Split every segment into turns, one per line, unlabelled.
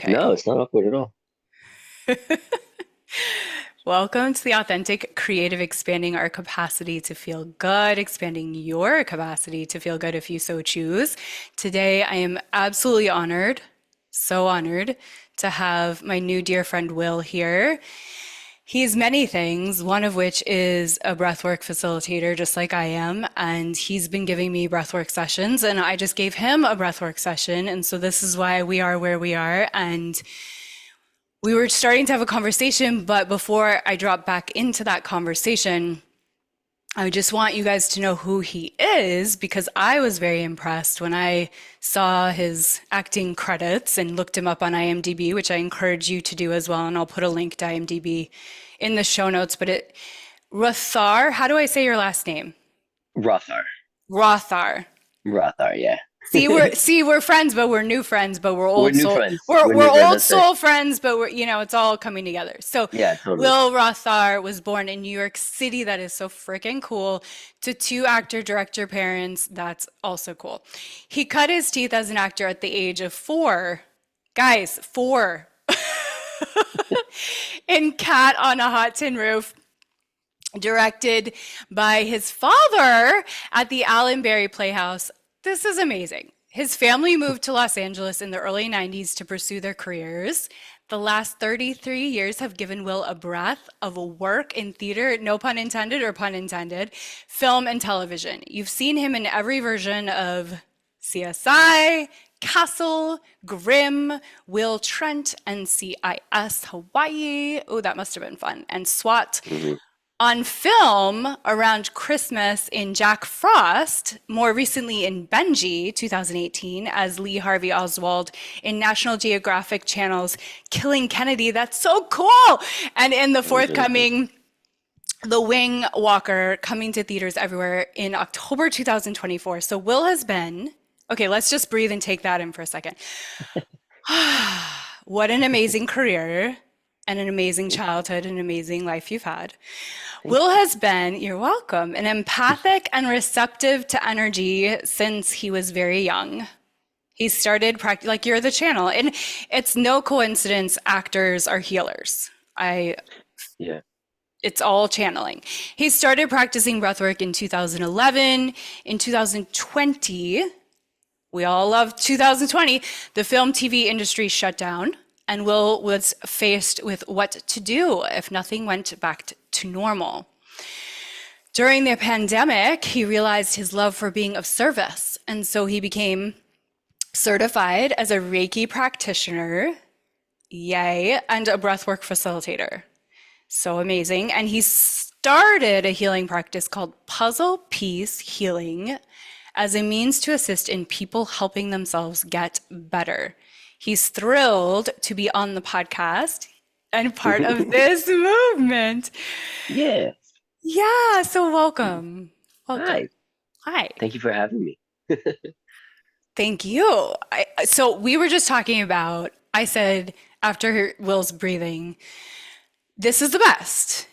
No,
Okay.
it's not awkward at all.
Welcome to the authentic, creative, expanding our capacity to feel good, expanding your capacity to feel good if you so choose. Today, I am absolutely honored, so honored to have my new dear friend Will here. He's many things, one of which is a breathwork facilitator, just like I am. And he's been giving me breathwork sessions, and I just gave him a breathwork session. And so this is why we are where we are. And we were starting to have a conversation, but before I drop back into that conversation, I just want you guys to know who he is because I was very impressed when I saw his acting credits and looked him up on IMDb, which I encourage you to do as well. And I'll put a link to IMDb in the show notes. Rothhaar, how do I say your last name?
Rothhaar.
Rothhaar.
Rothhaar, yeah.
See, we're friends, but we're new friends, but we're
We're
old
new
soul.
friends.
We're
We're
we're
new friends.
old
That's right.
soul friends, but it's all coming together. So
Yeah, totally.
Will Rothhaar was born in New York City. That is so freaking cool. To two actor director parents, that's also cool. He cut his teeth as an actor at the age of 4. Guys, 4. In Cat on a Hot Tin Roof, directed by his father at the Allenberry Playhouse. This is amazing. His family moved to Los Angeles in the early 90s to pursue their careers. The last 33 years have given Will a breadth of work in theater, no pun intended or pun intended, film and television. You've seen him in every version of CSI, Castle, Grimm, Will Trent, NCIS, Hawaii. Oh, that must have been fun. And SWAT.
Hmm.
On film around Christmas in Jack Frost, more recently in Benji, 2018, as Lee Harvey Oswald in National Geographic Channel's Killing Kennedy. That's so cool. And in the
That was really cool.
forthcoming The Wing Walker, coming to theaters everywhere in October 2024. So Will has been, okay, let's just breathe and take that in for a second. What an amazing career and an amazing childhood and amazing life you've had.
Thank
Will
you.
has been, you're welcome, an empathic and receptive to energy since he was very young. He started practice like you're the channel, and it's no coincidence actors are healers. I
Yeah.
It's all channeling. He started practicing breathwork in 2011. In 2020, we all love 2020, the film TV industry shut down, and Will was faced with what to do if nothing went back to normal. During the pandemic, he realized his love for being of service, and so he became certified as a Reiki practitioner, yay, and a breathwork facilitator. So amazing. And he started a healing practice called Puzzle Piece Healing as a means to assist in people helping themselves get better. He's thrilled to be on the podcast and part of this movement.
Yeah.
Yeah, so welcome. Welcome.
Hi.
Hi.
Thank you for having me.
Thank you. So we were just talking about, I said after Will's breathing, this is the best,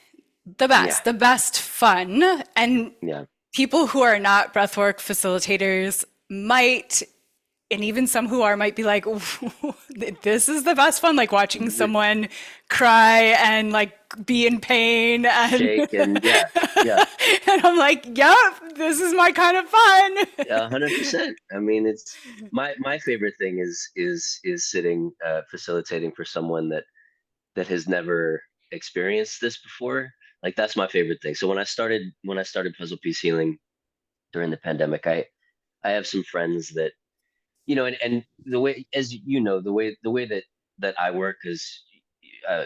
the
Yeah.
best, the best fun. And
Yeah.
people who are not breathwork facilitators might, and even some who are, might be like, this is the best fun, like watching someone cry and like be in pain. And,
Shake and yeah. Yeah.
and I'm like, yep, this is my kind of fun.
100%. I mean, it's my favorite thing is sitting facilitating for someone that has never experienced this before. Like that's my favorite thing. So when I started puzzle piece healing during the pandemic, I have some friends that and the way, as you know, the way that I work is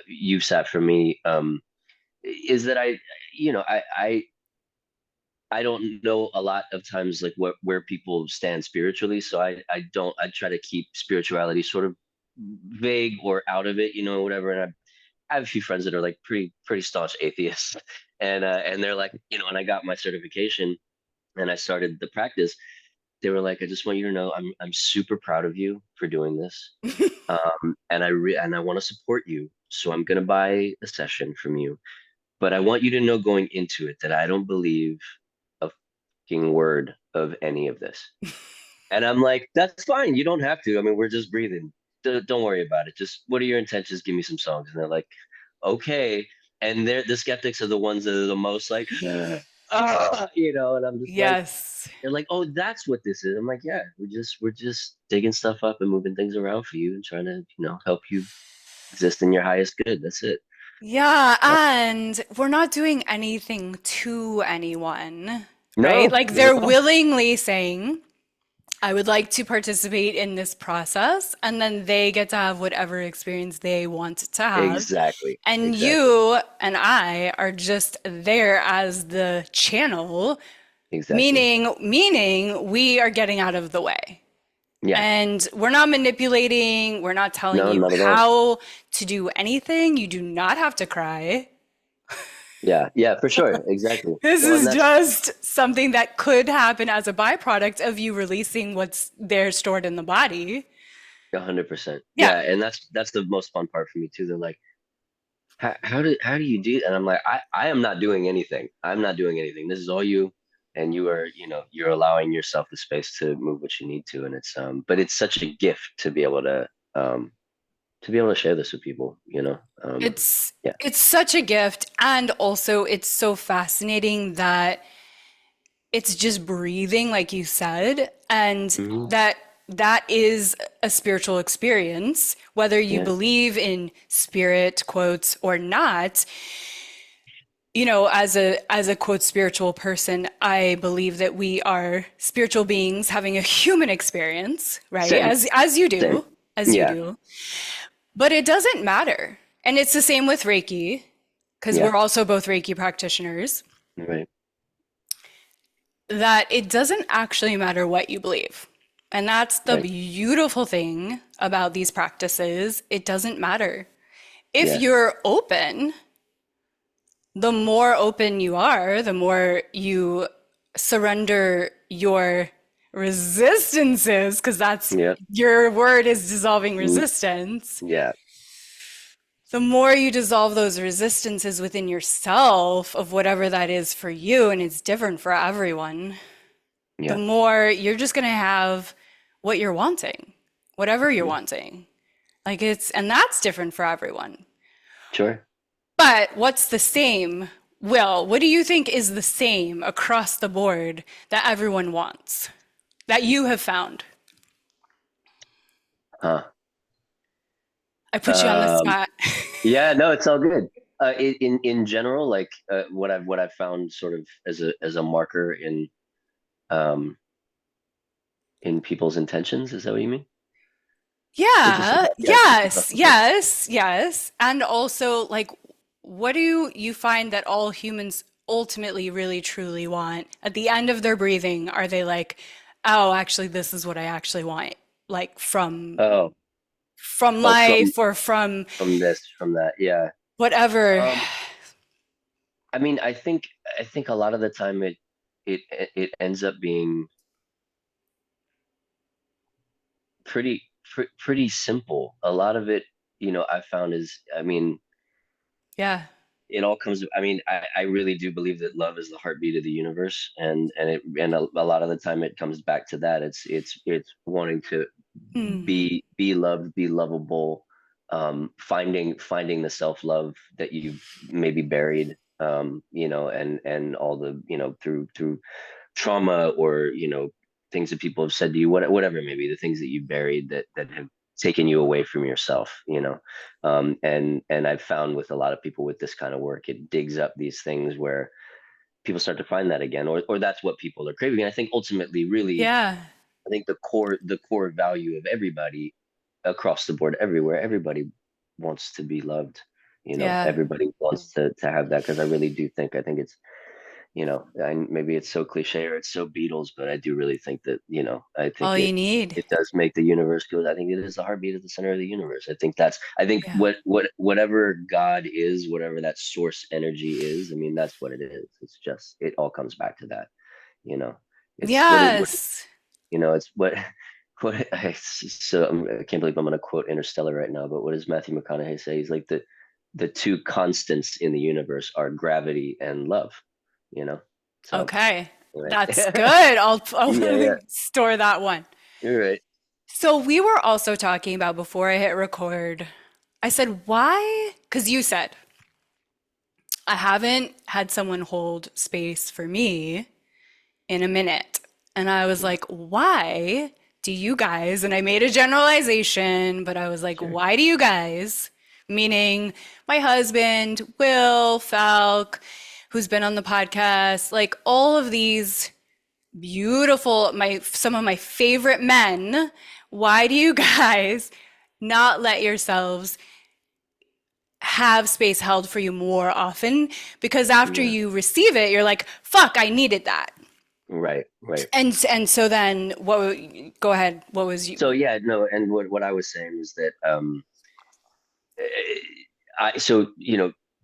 you've sat for me, is that I don't know a lot of times like where people stand spiritually, so I try to keep spirituality sort of vague or out of it, whatever. And I have a few friends that are like pretty staunch atheists, and they're like, and I got my certification and I started the practice. They were like, I just want you to know I'm super proud of you for doing this, and I want to support you. So I'm gonna buy a session from you, but I want you to know going into it that I don't believe a fucking word of any of this. And I'm like, that's fine. You don't have to. I mean, we're just breathing. don't worry about it. Just what are your intentions? Give me some songs. And they're like, okay. And they're the skeptics are the ones that are the most like, and I'm just like,
Yes.
they're like, oh, that's what this is. I'm like, yeah, we're just digging stuff up and moving things around for you and trying to, help you exist in your highest good. That's it.
Yeah, and we're not doing anything to anyone, right?
No,
Like
not
they're
at all.
willingly saying, I would like to participate in this process, and then they get to have whatever experience they want to have.
Exactly.
And
Exactly.
you and I are just there as the channel,
Exactly.
meaning we are getting out of the way.
Yeah.
And we're not manipulating, we're not telling
No,
you
not at all.
how to do anything. You do not have to cry.
Yeah. Yeah, for sure. Exactly.
This
Well, and
is
that's
just something that could happen as a byproduct of you releasing what's there stored in the body.
100%.
Yeah.
Yeah. And that's the most fun part for me too. They're like, how do you do? And I'm like, I am not doing anything. I'm not doing anything. This is all you. And you are, you're allowing yourself the space to move what you need to. And but it's such a gift um, to be able to share this with people.
It's
Yeah.
it's such a gift, and also it's so fascinating that it's just breathing, like you said, and
Hmm.
that is a spiritual experience, whether you
Yeah.
believe in spirit quotes or not. As a quote spiritual person, I believe that we are spiritual beings having a human experience, right?
Same.
As you
Same.
do, as you
Yeah.
do. But it doesn't matter. And it's the same with Reiki, because
Yeah.
we're also both Reiki practitioners,
Right.
that it doesn't actually matter what you believe. And that's the
Right.
beautiful thing about these practices. It doesn't matter. If
Yeah.
you're open, the more open you are, the more you surrender your resistances, because that's
Yeah.
your word is dissolving
Mm,
resistance.
yeah.
The more you dissolve those resistances within yourself of whatever that is for you, and it's different for everyone, the
Yeah.
more you're just going to have what you're wanting, whatever you're
Mhm.
wanting. And that's different for everyone.
Sure.
But what's the same? Will, what do you think is the same across the board that everyone wants, that you have found?
Huh.
I put you on the
Um,
spot.
yeah, no, it's all good. In general, like what I've found sort of as a marker um in people's intentions, is that what you mean? Interesting.
Yeah,
Yeah, it's good stuff.
yes,
Okay.
yes, yes. And also, like, what do you find that all humans ultimately really truly want? At the end of their breathing, are they like, oh, actually, this is what I actually want, like
Oh,
from
oh,
life or from
from this, from that. Yeah.
whatever?
Um, I mean, I think a lot of the time it it ends up being pretty simple. A lot of it, I found is, I mean,
Yeah.
it all comes, I mean, I really do believe that love is the heartbeat of the universe, and a lot of the time it comes back to that. It's wanting to
Mm.
be loved, be lovable, finding the self-love that you've maybe buried, and all the, through trauma, or things that people have said to you, whatever it may be, the things that you buried that have taken you away from yourself. And I've found with a lot of people with this kind of work, it digs up these things where people start to find that again, or that's what people are craving. And I think ultimately, really,
Yeah.
I think the core value of everybody across the board, everywhere, everybody wants to be loved.
Yeah.
Everybody wants to have that, because I really do think, I think it's, and maybe it's so cliche or it's so Beatles, but I do really think that, I think
All
it
you need.
it does make the universe go. I think it is the heartbeat at the center of the universe. I think
Yeah.
whatever God is, whatever that source energy is, I mean, that's what it is. It's just, it all comes back to that. You know, it's
Yes.
it's what I can't believe I'm going to quote Interstellar right now, but what does Matthew McConaughey say? He's like, the two constants in the universe are gravity and love. You know, so
Okay.
anyway.
That's good. I'll
Yeah, yeah,
store that one.
you're right.
So we were also talking about before I hit record. I said, why? Because you said, I haven't had someone hold space for me in a minute. And I was like, why do you guys? And I made a generalization, but I was like,
Sure.
why do you guys? Meaning my husband, Will, Falk, who's been on the podcast, like all of these beautiful, some of my favorite men. Why do you guys not let yourselves have space held for you more often? Because after
Yeah.
you receive it, you're like, fuck, I needed that.
Right. Right.
And so then go ahead. What was
So
you?
yeah, no, and what I was saying was that I so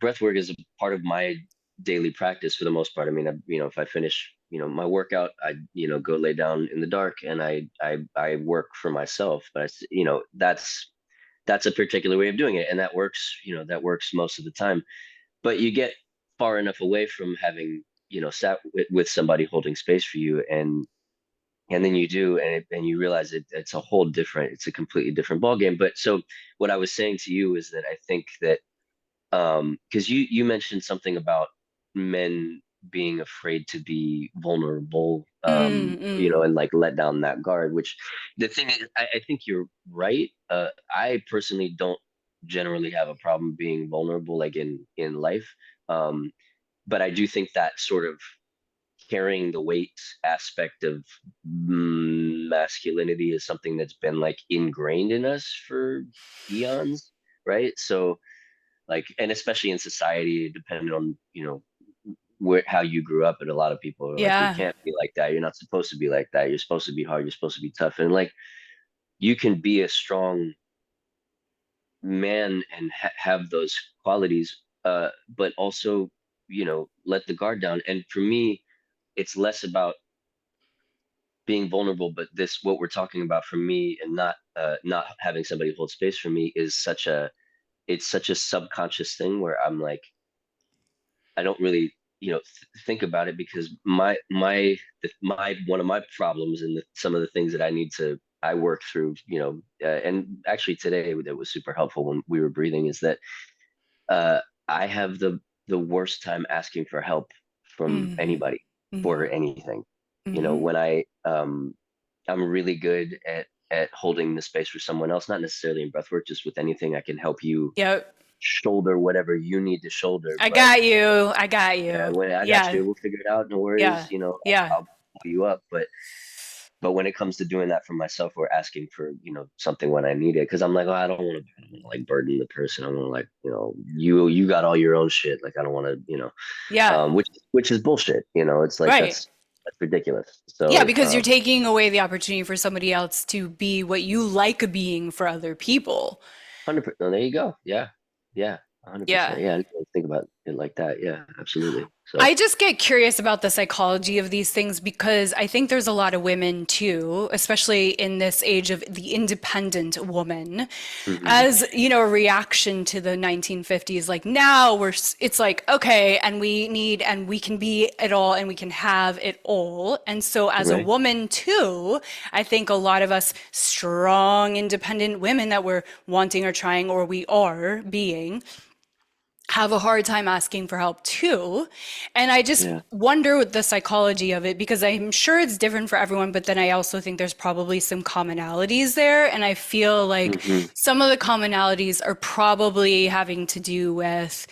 breath work is a part of my daily practice for the most part. I mean, if I finish my workout, I go lay down in the dark and I work for myself. But that's a particular way of doing it, and that works most of the time. But you get far enough away from having sat with somebody holding space for you, and then you do, and you realize it's a completely different ball game. But so what I was saying to you is that I think that because you mentioned something about men being afraid to be vulnerable,
Mm, mm,
and like let down that guard, which the thing is, I think you're right. I personally don't generally have a problem being vulnerable like in life. um but I do think that sort of carrying the weight aspect of masculinity is something that's been like ingrained in us for eons, right? So like, and especially in society, depending on where how you grew up, and a lot of people are like, you
yeah.
can't be like that, you're not supposed to be like that, you're supposed to be hard, you're supposed to be tough, and like you can be a strong man and have those qualities, but also let the guard down. And for me, it's less about being vulnerable, but this what we're talking about for me, and not having somebody hold space for me, is such a subconscious thing where I'm like, I don't really think about it, because my one of my problems, and some of the things that I work through, and actually today that was super helpful when we were breathing, is that uh I have the worst time asking for help from
Mm,
anybody for
mm,
anything.
mm.
When I'm really good at holding the space for someone else, not necessarily in breathwork, just with anything. I can help you
Yep.
shoulder whatever you need to shoulder.
I
But
got you. I got
yeah,
you.
when I got
Yeah.
you, we'll figure it out. No worries.
Yeah. Yeah.
I'll pull you up. But when it comes to doing that for myself, or asking for something when I need it, because I'm like, oh, I don't want to like burden the person. I want to, like, you got all your own shit. Like, I don't want to,
Yeah.
which is bullshit. It's like
Right.
that's ridiculous.
Yeah,
So
because you're taking away the opportunity for somebody else to be what you like being for other people.
100%. No, there you go. Yeah, yeah, 100%.
Yeah.
Yeah, I didn't really think about it like that. Yeah, absolutely. So
I just get curious about the psychology of these things because I think there's a lot of women too, especially in this age of the independent woman,
mhm.
as, a reaction to the 1950s. Like now it's like, okay, and we can be it all and we can have it all. And so as a
Right.
woman too, I think a lot of us strong, independent women that we're wanting or trying or we are being have a hard time asking for help too. And I just
Yeah.
wonder what the psychology of it because I'm sure it's different for everyone, but then I also think there's probably some commonalities there. And I feel like
Hmm.
some of the commonalities are probably having to do with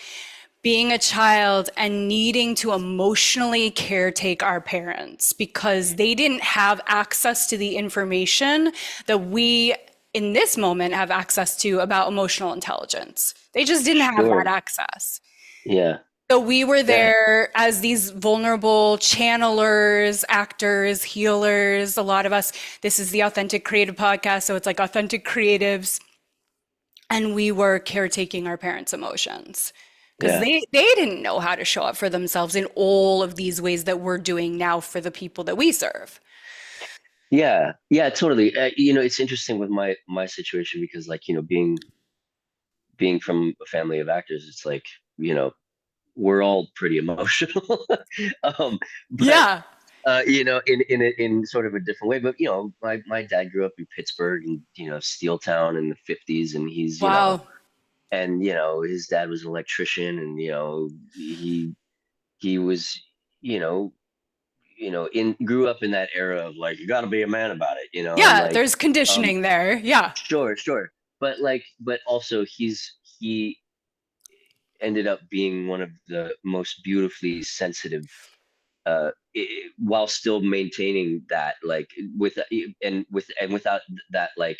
being a child and needing to emotionally caretake our parents because they didn't have access to the information that we in this moment have access to about emotional intelligence. They just didn't have that
Sure.
access.
Yeah.
So we were
Yeah.
there as these vulnerable channelers, actors, healers. A lot of us, this is the Authentic Creative Podcast. So it's like authentic creatives and we were caretaking our parents' emotions because
Yeah.
they didn't know how to show up for themselves in all of these ways that we're doing now for the people that we serve.
Yeah. Yeah. Totally. It's interesting with my situation, because like being from a family of actors, it's like we're all pretty emotional. um, but
Yeah.
in sort of a different way. But my dad grew up in Pittsburgh and Steel Town in the '50s, and he's
Wow.
and his dad was an electrician, and he was you know in grew up in that era of like you got to be a man about it, and
Yeah,
like
there's
um
conditioning there. Yeah.
sure, but also he ended up being one of the most beautifully sensitive while still maintaining that like with and without that like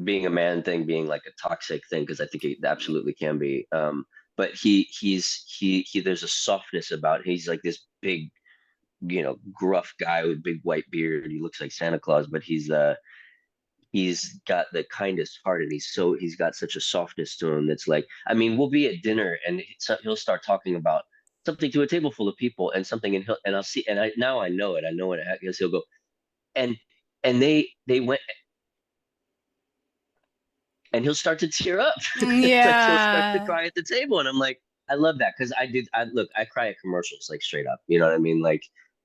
being a man thing being like a toxic thing, because I think it absolutely can be. But he there's a softness about it. He's like this big, gruff guy with big white beard. He looks like Santa Claus, but he's got the kindest heart, and he's got such a softness to him that's like, I mean, we'll be at dinner and he'll start talking about something to a table full of people and something, and I'll see, and I know it, I know what it is. He'll go and they went, and he'll start to tear up. Like he'll start to
Yeah.
cry at the table, and I'm like, I love that, because I cry at commercials, like straight up, you know what I mean, like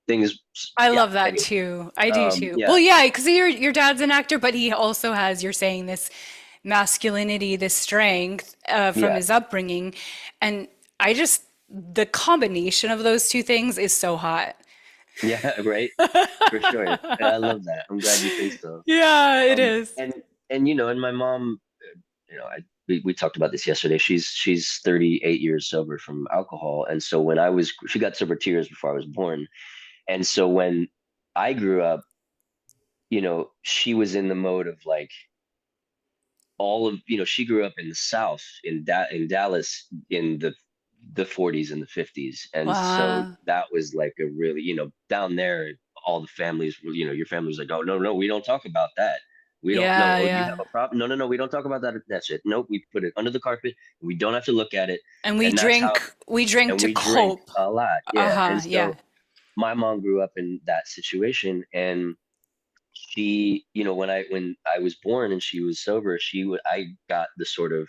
things.
I
Yeah,
love that
anyway.
too. I do too.
Yeah,
Well, yeah, because your dad's an actor, but he also has, you're saying, this masculinity, this strength from
yeah,
his upbringing. And I just, the combination of those two things is so hot.
yeah. Right, for sure. I love that. I'm glad you think so.
Yeah, it
um
is.
and and my mom, we talked about this yesterday. She's 38 years sober from alcohol, and so she got sober 2 years before I was born, and so when I grew up, she was in the mode of like all of she grew up in the South, in Dallas, in the '40s and the '50s, and so
Wow.
that was like a really, down there, all the families your family was like, oh, no, no, we don't talk about that. We don't know.
Yeah,
Oh, you have
yeah.
a problem? No, no, no, we don't talk about that shit. Nope, we put it under the carpet. We don't have to look at it,
And
and that's how.
we drink
And
to
we drink
cope.
a lot, yeah.
Uh-huh,
And
yeah.
so my mom grew up in that situation, and when I was born and she was sober, I got the sort of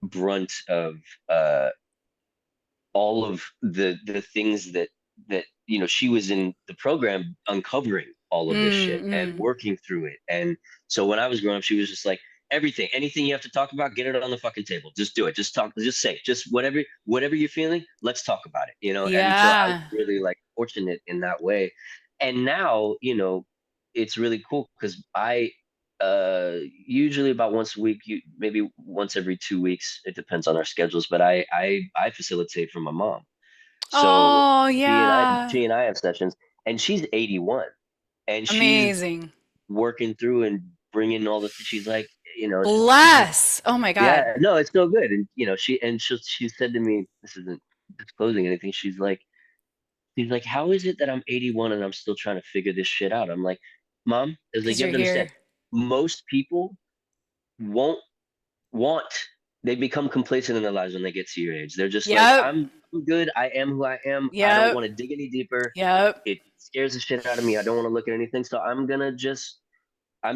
brunt of uh all of the things that she was in the program uncovering all of this
Mm,
shit and
mm.
working through it. And so when I was growing up, she was just like, anything you have to talk about, get it on the fucking table. Just do it. Just talk. Just say. Just whatever you're feeling. Let's talk about it. And so I was
Yeah.
really like fortunate in that way. And now, it's really cool because I usually about once a week, maybe once every 2 weeks, it depends on our schedules, but I facilitate for my mom. So
Oh,
she and i
yeah.
she and I have sessions, and she's 81, and she's
Amazing.
working through and bringing all she's like, she's like,
Bless. Oh my God.
yeah, no, it's so good. And she said to me, this isn't disclosing anything, she's like, how is it that I'm 81 and I'm still trying to figure this shit out? I'm like, Mom, I was like,
Because
you
you're
have to understand,
here.
most people won't want they become complacent in their lives when they get to your age. They're just like,
Yep.
I'm good. I am who I am. I don't
Yep.
want to dig any deeper.
Yep.
It scares the shit out of me. I don't want to look at anything. So I'm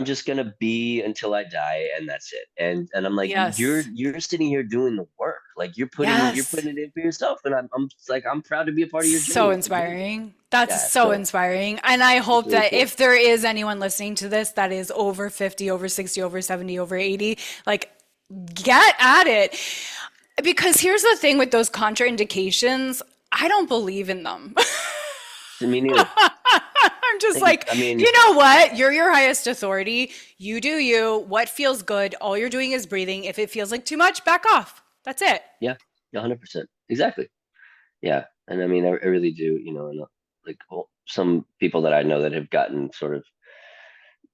just gonna be until I die, and that's it. And I'm like, you're
Yes.
you're sitting here doing the work. Like you're
Yes.
putting it in for yourself. And I'm just like, I'm proud to be a part of your
So
journey. Like, really.
inspiring. That's
Yeah.
so
So
inspiring. And I
it's
hope
really
that
cool.
if there is anyone listening to this that is over 50, over 60, over 70, over 80, like get at it. Because here's the thing with those contraindications, I don't believe in them.
To me neither.
I'm just like,
I
you
mean,
know what? You're your highest authority. You do you. What feels good? All you're doing is breathing. If it feels like too much, back off. That's it.
yeah, 100%. Exactly. Yeah, and I mean, I really do, and like, some people that I know that have gotten sort of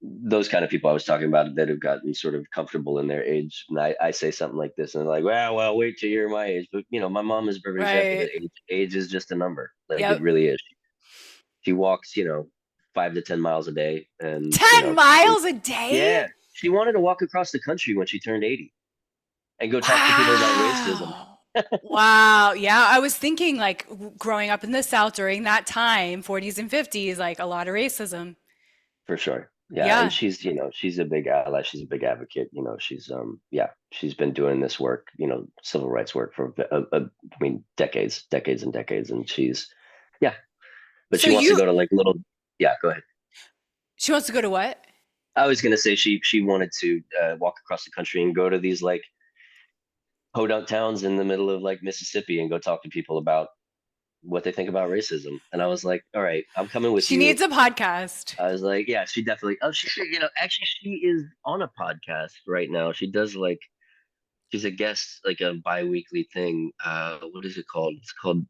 those kind of people I was talking about that have gotten sort of comfortable in their age. And I say something like this, and they're like, well, wait till you're my age. But my mom is a perfect example that
Right.
age is just a number. Like, it
Yep.
really is. She walks, 5 to 10 miles a day, and
10
she,
miles a day?
yeah, she wanted to walk across the country when she turned 80 and go talk to people about racism.
Wow. Wow. Yeah, I was thinking like growing up in the South during that time, 40s and 50s, like a lot of racism.
For sure. Yeah. And
Yeah.
she's a big ally. She's a big advocate. Yeah, she's been doing this work, civil rights work for, I mean, decades and decades. And yeah. but
So
she wants to
you,
go to like little. Yeah, go ahead.
she wants to go to what?
I was gonna say she wanted to walk across the country and go to these like podunk towns in the middle of like Mississippi and go talk to people about what they think about racism. And I was like, all right, I'm coming with
She
you.
needs a podcast.
I was like, yeah, she definitely. Oh, she should. Actually, she is on a podcast right now. She does like she's a guest, like a bi-weekly thing. What is it called? It's called.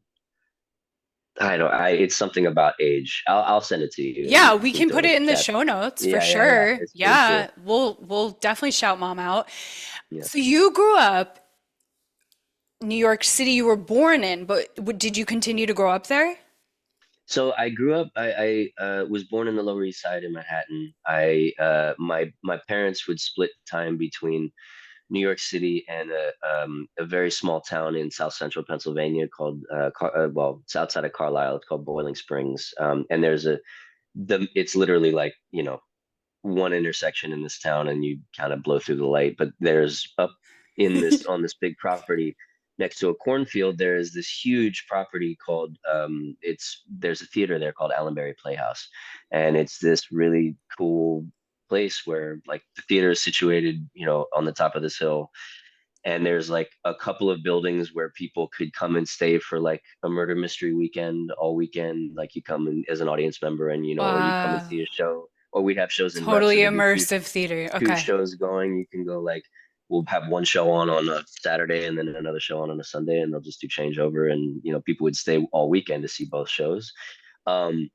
I don't. I. It's something about age. I'll send it to you and
Yeah,
you
we
can
can
throw
put
it in
it in
the
the
chat.
show notes for
Yeah, yeah, yeah.
sure.
It's pretty
Yeah,
cool.
we'll definitely shout mom out.
Yeah.
So you grew up New York City, you were born in, but did you continue to grow up there?
So I grew up. I was born in the Lower East Side in Manhattan. My parents would split time between New York City and a very small town in South Central Pennsylvania called well, it's outside of Carlisle. It's called Boiling Springs. And there's it's literally like one intersection in this town, and you kind of blow through the light. But there's up in this on this big property next to a cornfield, there is this huge property called it's there's a theater there called Allenberry Playhouse, and it's this really cool place where like the theater is situated, on the top of this hill, and there's like a couple of buildings where people could come and stay for like a murder mystery weekend all weekend. Like you come in as an audience member, and or you come and
Wow.
see a show, or we'd have shows in reps,
Totally
so there'd be
immersive theater.
two
Okay.
shows going. You can go like we'll have one show on a Saturday and then another show on a Sunday, and they'll just do changeover, and people would stay all weekend to see both shows. um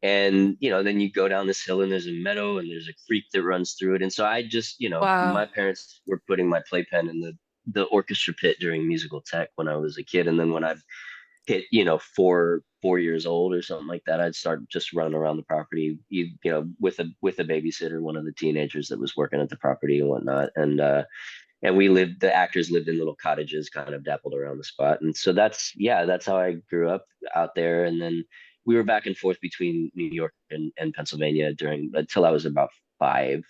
and then you go down this hill and there's a meadow and there's a creek that runs through it. And so I just,
Wow.
my parents were putting my playpen in the orchestra pit during musical tech when I was a kid. And then when I hit, 4 years old or something like that, I'd start just running around the property, with a babysitter, one of the teenagers that was working at the property and whatnot. And the actors lived in little cottages, kind of dappled around the spot. And so that's how I grew up out there. And then we were back and forth between New York and Pennsylvania until I was about five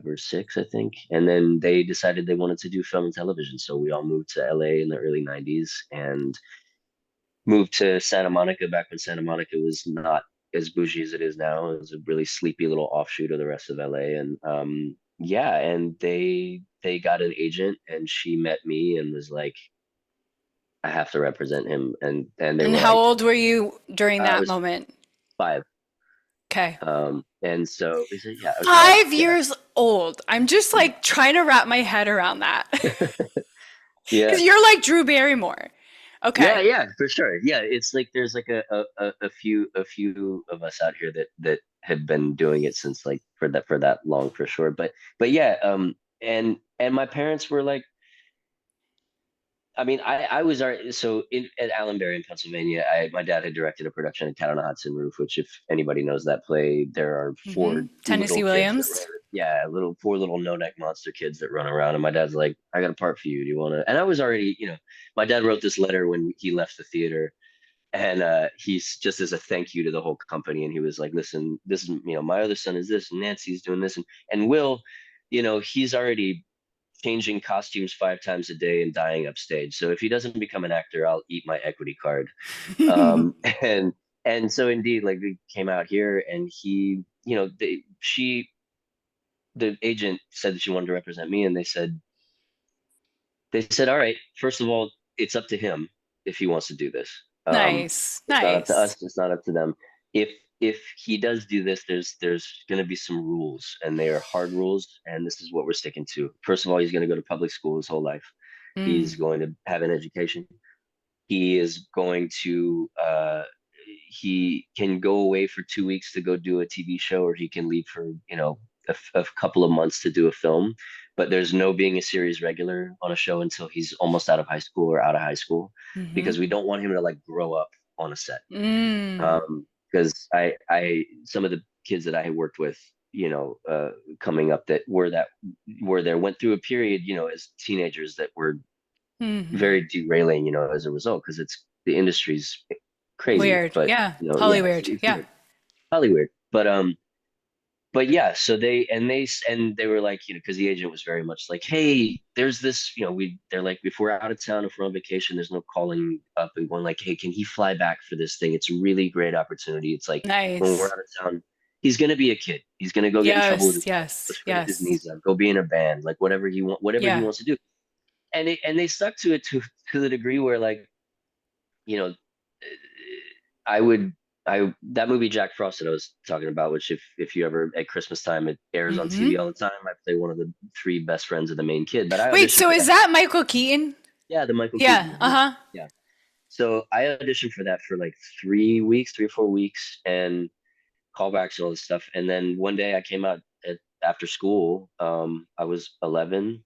or six, I think. And then they decided they wanted to do film and television. So we all moved to LA in the early 90s and moved to Santa Monica back when Santa Monica was not as bougie as it is now. It was a really sleepy little offshoot of the rest of LA. And yeah, and they got an agent, and she met me and was like, I have to represent him. And they
And
were
how
like,
old were you during
I
that
was
moment?
five.
Okay.
And so we said, yeah, I was five.
5 years old. I'm just
Yeah.
like trying to wrap my head around that.
Yeah.
Because you're like Drew Barrymore.
Yeah,
Okay.
yeah, for sure. Yeah, it's like there's like a few of us out here that have been doing it since like for that long for sure. But yeah, and my parents were like, I mean, I was already so at Allenberry in Pennsylvania. My dad had directed a production of Cat on a Hudson Roof, which if anybody knows that play, there are four
Tennessee
little kids that
Williams.
run. Yeah, four little no neck monster kids that run around. And my dad's like, I got a part for you. Do you want to? And I was already, my dad wrote this letter when he left the theater, and he's just as a thank you to the whole company. And he was like, listen, this is, my other son is this, and Nancy's doing this, and Will, he's already changing costumes 5 times a day and dying upstage. So if he doesn't become an actor, I'll eat my equity card. Um, and and so indeed, like we came out here, and he, the agent said that she wanted to represent me, and they said, all right, first of all, it's up to him if he wants to do this.
Nice.
It's not up to
Nice.
us. It's not up to them. If he does do this, there's going to be some rules, and they are hard rules, and this is what we're sticking to. First of all, he's going to go to public school his whole life.
Mm.
He's going to have an education. He is going to he can go away for 2 weeks to go do a TV show, or he can leave for a couple of months to do a film. But there's no being a series regular on a show until he's almost out of high school or out of high school,
Hmm.
because we don't want him to like grow up on a set.
Mm.
Because I some of the kids that I had worked with, coming up that were there went through a period, as teenagers that were
Hmm.
very derailing, as a result, because the industry's crazy.
Weird.
But
Yeah.
yeah,
Poly
it's,
weird.
it's
Yeah.
weird, probably weird. But but yeah, so they were like, because the agent was very much like, hey, there's this, they're like, if we're out of town, if we're on vacation, there's no calling up and going like, hey, can he fly back for this thing? It's a really great opportunity. It's like when we're
Nice.
out of town, he's gonna be a kid. He's gonna go get in trouble with
Yes,
his mom, go
yes,
scrape his
yes.
knees up, go be in a band, like whatever he
Yeah.
wants to do. And they stuck to it to the degree where like, you know, I would I that movie Jack Frost that I was talking about, which if you ever at Christmas time it airs on TV
Hmm.
all the time. I play one of the three best friends of the main kid, but I
Wait,
auditioned
so
for
is
that.
that Michael Keaton?
Yeah, the Michael Keaton
Yeah,
movie. Yeah,
uh-huh.
yeah. So I auditioned for that for like 3 weeks, 3 or 4 weeks, and callbacks and all this stuff. And then one day I came out after school. I was 11,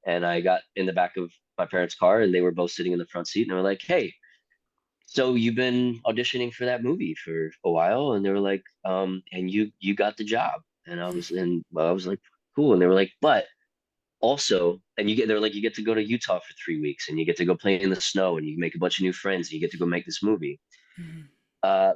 and I got in the back of my parents' car, and they were both sitting in the front seat, and they were like, "Hey, so you've been auditioning for that movie for a while?" And they were like, and you got the job. And I was like, cool. And they were like, but also, and they're like, you get to go to Utah for 3 weeks, and you get to go play in the snow, and you make a bunch of new friends, and you get to go make this movie.
Mhm.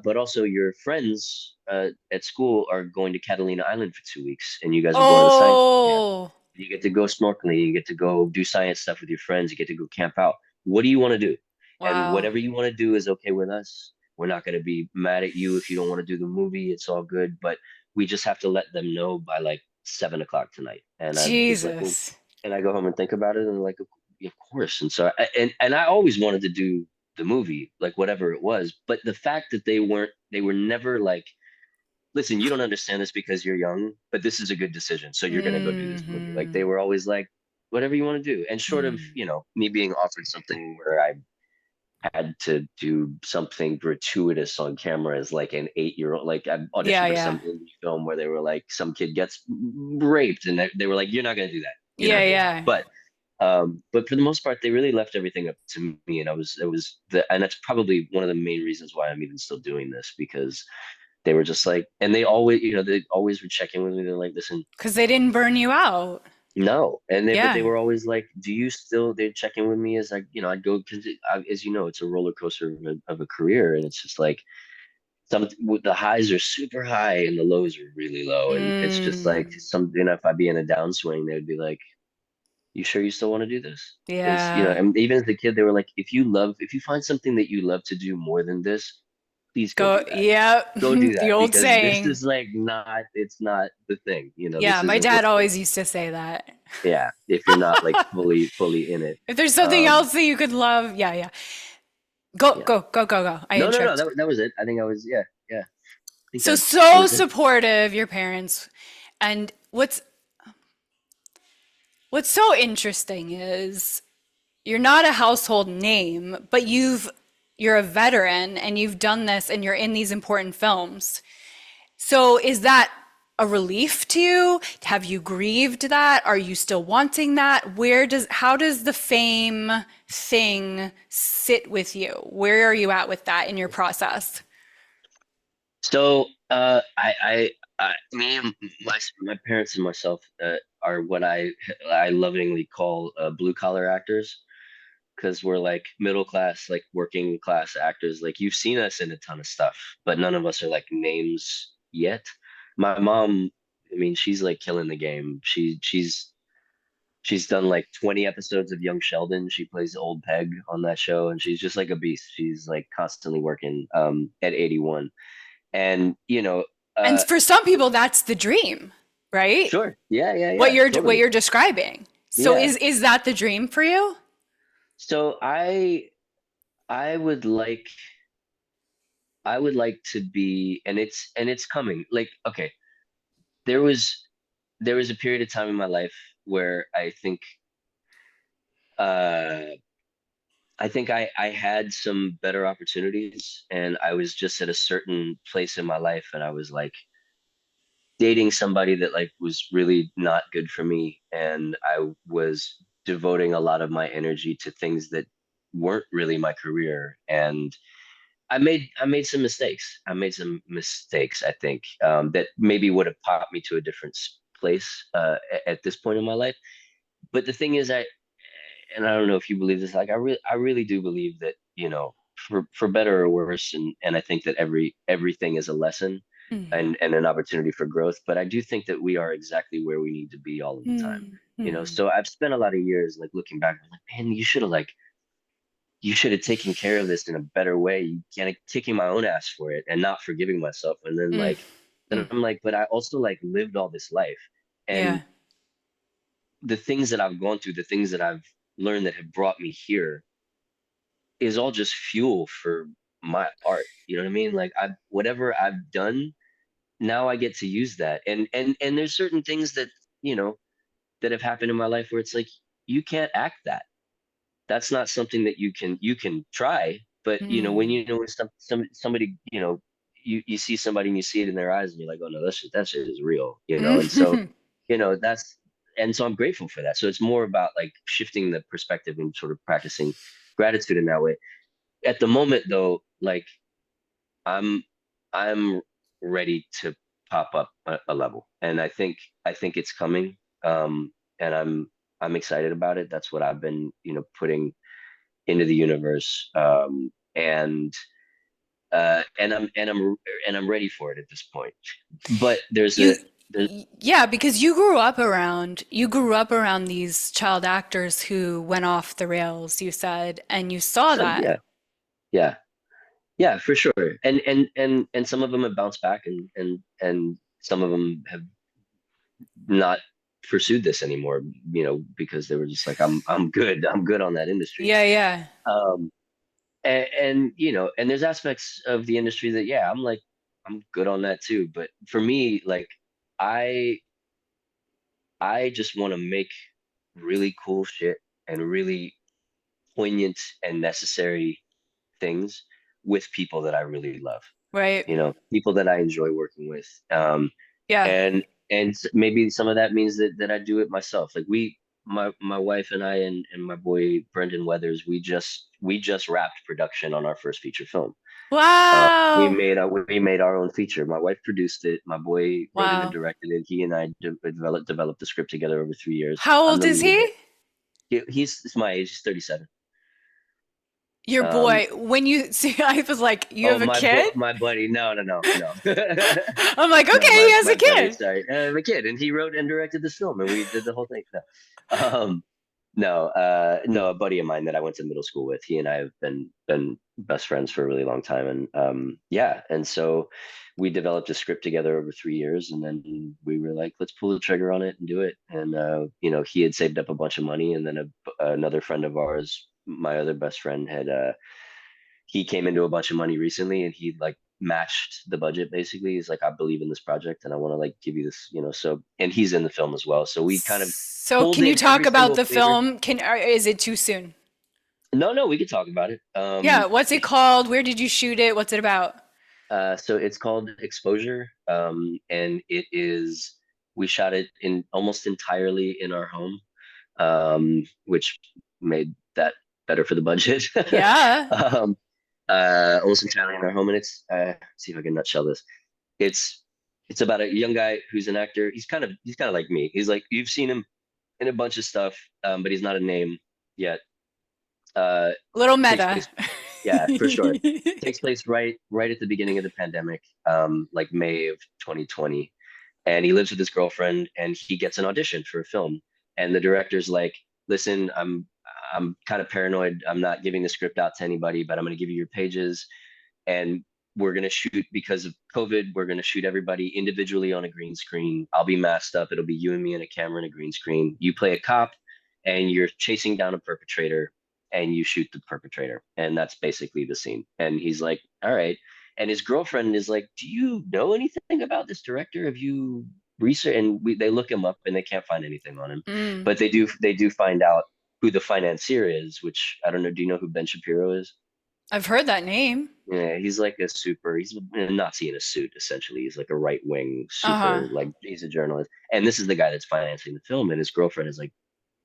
But also your friends at school are going to Catalina Island for 2 weeks, and you guys are going to the science museum.
Oh,
You get to go snorkeling, you get to go do science stuff with your friends, you get to go camp out. What do you want to do? And
wow.
whatever you want to do is okay with us. We're not going to be mad at you if you don't want to do the movie. It's all good, but we just have to let them know by like 7 o'clock tonight. And I was like, well,
Jesus.
and I go home and think about it, and like, of course. And so, and I always wanted to do the movie, like whatever it was. But the fact that they were never like, listen, you don't understand this because you're young, but this is a good decision. So you're going to go do this movie. Like
Hmm.
they were always like, whatever you want to do. And short of,
Hmm.
me being offered something where I had to do something gratuitous on camera as like an 8-year old, like I
Yeah,
auditioned for
yeah.
some indie film where they were like, some kid gets raped, and they were like, you're not going to do that. You're
Yeah,
not doing that.
yeah.
But for the most part, they really left everything up to me, and and that's probably one of the main reasons why I'm even still doing this, because they were just like, and they always would check in with me. They're like, listen,
Because they didn't burn you out.
no, but they
Yeah.
were always like, do you still? They'd check in with me as I'd go, because as you know, it's a roller coaster of a career, and it's just like the highs are super high and the lows are really low, and it's just like
Mm.
something. If I'd be in a downswing, they'd be like, you sure you still want to do this? Because
Yeah.
and even as a kid, they were like, if you find something that you love to do more than this, please go
Go,
do that.
yeah.
Go do
The
that,
old
because this
saying.
is like it's not the thing.
Yeah,
This
my
isn't
dad
what's going
always
on.
used to say that.
Yeah, if you're not like fully in it.
If there's something
Um,
else that you could love, yeah, yeah. Go,
yeah.
go, go, go, go. I
No,
interrupt.
that was it. I think I was, yeah, yeah. I think
So,
that
so
was it.
supportive, your parents. And what's so interesting is you're not a household name, but you're a veteran and you've done this and you're in these important films. So is that a relief to you? Have you grieved that? Are you still wanting that? How does the fame thing sit with you? Where are you at with that in your process?
So, me and my parents and myself are what I lovingly call blue collar actors, because we're like middle class, like working class actors. Like you've seen us in a ton of stuff, but none of us are like names yet. My mom, I mean, she's like killing the game. She's done like 20 episodes of Young Sheldon. She plays old Peg on that show, and she's just like a beast. She's like constantly working at 81. And
And
uh
for some people, that's the dream, right?
sure.
What
Yeah,
what
totally.
you're describing. So
Yeah.
is that the dream for you?
So I would like I would like to be, and it's coming. Like, okay, there was there was a period of time in my life where uh I think I had some better opportunities, and I was just at a certain place in my life, and I was like dating somebody that like was really not good for me, and I was devoting a lot of my energy to things that weren't really my career. And I made some mistakes. I made some mistakes, I think, that maybe would have popped me to a different place at this point in my life. But the thing is, and I don't know if you believe this, like I really do believe that, for better or worse, and I think that everything is a lesson.
Mm,
and an opportunity for growth. But I do think that we are exactly where we need to be all of the time.
mm, mm.
So I've spent a lot of years like looking back, I'm like, man, you should have taken care of this in a better way. You can't kicking my own ass for it and not forgiving myself. And then
Mm,
then
mm.
I'm like, but I also like lived all this life.
Yeah.
And the things that I've gone through, the things that I've learned that have brought me here is all just fuel for my art. You know what I mean? Like I whatever I've done, now I get to use that. And there's certain things that, you know, that have happened in my life where it's like you can't act that. That's not something that you can try, but when
Mm.
when somebody, you see somebody and you see it in their eyes and you're like, oh no, that shit is real, and so
Mm.
that's and so I'm grateful for that. So it's more about like shifting the perspective and sort of practicing gratitude in that way. At the moment though, like I'm I'm ready to pop up a level, and I think it's coming. And I'm excited about it. That's what I've been, putting into the universe. And I'm ready for it at this point. But
You,
there's
yeah, because you grew up around these child actors who went off the rails, you said, and you saw
some,
that.
yeah, yeah, yeah, for sure. And some of them have bounced back, and some of them have not pursued this anymore, because they were just like, I'm good on that industry.
Yeah, yeah.
Um, and there's aspects of the industry that, yeah, I'm good on that too. But for me, like, I I just want to make really cool shit and really poignant and necessary things with people that I really love.
Right.
People that I enjoy working with.
Yeah.
And maybe some of that means that I do it myself. Like my wife and I and my boy Brendan Weathers, we just wrapped production on our first feature film.
Wow.
We made our own feature. My wife produced it. My boy wrote it and
Wow.
directed it. He and I developed the script together over 3 years.
How
I'm
old
the
is
lead of
he?
it. He's my age. He's 37.
Your
Um,
boy. When you see, I was like, you
oh,
have a kid?
my buddy. No, no, no, no.
I'm like,
No,
okay, he has
my
a
buddy.
kid.
Sorry, I have a kid, and he wrote and directed this film, and we did the whole thing. No, no, no. A buddy of mine that I went to middle school with. He and I have been best friends for a really long time, and yeah. And so we developed a script together over 3 years, and then we were like, let's pull the trigger on it and do it. And he had saved up a bunch of money, and then another friend of ours, my other best friend, had he came into a bunch of money recently, and he like matched the budget. Basically, he's like, I believe in this project and I want to like give you this, so, and he's in the film as well, so we kind of
So,
pulled
can you
in
talk
every
about
single
the
flavor.
film? Is it too soon?
No, no, we could talk about it.
Yeah, what's it called? Where did you shoot it? What's it about?
So it's called Exposure, and we shot it in almost entirely in our home, which made that better for the budget.
Yeah.
um, Almost entirely in our home, and it's see if I can nutshell this. It's it's about a young guy who's an actor. He's kind of like me. He's like, you've seen him in a bunch of stuff, but he's not a name yet. Uh,
Little
Takes
meta.
place, yeah, for sure. Takes place right at the beginning of the pandemic, like May of 2020, and he lives with his girlfriend, and he gets an audition for a film, and the director's like, listen, I'm kind of paranoid. I'm not giving the script out to anybody, but I'm going to give you your pages, and we're going to shoot, because of COVID, we're going to shoot everybody individually on a green screen. I'll be masked up. It'll be you and me and a camera and a green screen. You play a cop, and you're chasing down a perpetrator, and you shoot the perpetrator. And that's basically the scene. And he's like, all right. And his girlfriend is like, do you know anything about this director? Have you researched? And they look him up and they can't find anything on him.
Mm,
But they do find out who the financier is, which I don't know. Do you know who Ben Shapiro is?
I've heard that name.
Yeah, he's a Nazi in a suit, essentially. He's like a right wing
Uh-huh.
super, like, he's a journalist. And this is the guy that's financing the film. And his girlfriend is like,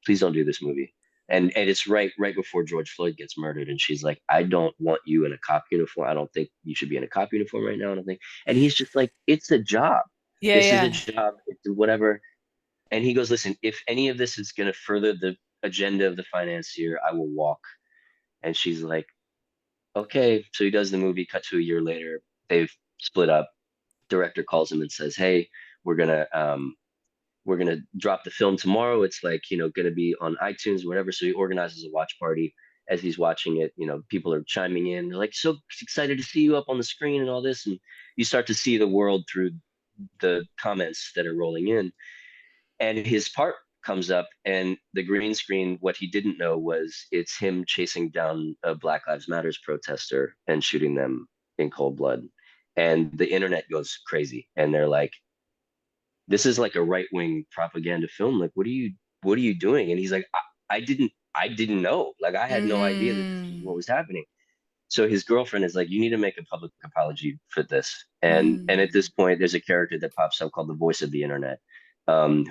please don't do this movie. And it's right before George Floyd gets murdered. And she's like, I don't want you in a cop uniform. I don't think you should be in a cop uniform right now. I don't think. And he's just like, it's a job.
Yeah,
This is a
yeah.
job. It's whatever. And he goes, listen, if any of this is going to further the agenda of the financier, I will walk. And she's like, okay. So he does the movie. Cut to a year later, they've split up. director calls him and says, "Hey, we're gonna we're gonna drop the film tomorrow. It's like, gonna be on iTunes or whatever." So he organizes a watch party. As he's watching it, people are chiming in. They're like, "So excited to see you up on the screen and all this." And you start to see the world through the comments that are rolling in. And his part comes up, and the green screen, what he didn't know was it's him chasing down a Black Lives Matters protester and shooting them in cold blood. And the internet goes crazy, and they're like, "This is like a right-wing propaganda film. Like, what are you doing?" And he's like, I didn't know. Like, I had no idea that this was
Mm,
what was happening. So his girlfriend is like, "You need to make a public apology for this." And at this
mm,
point, there's a character that pops up called the voice of the internet,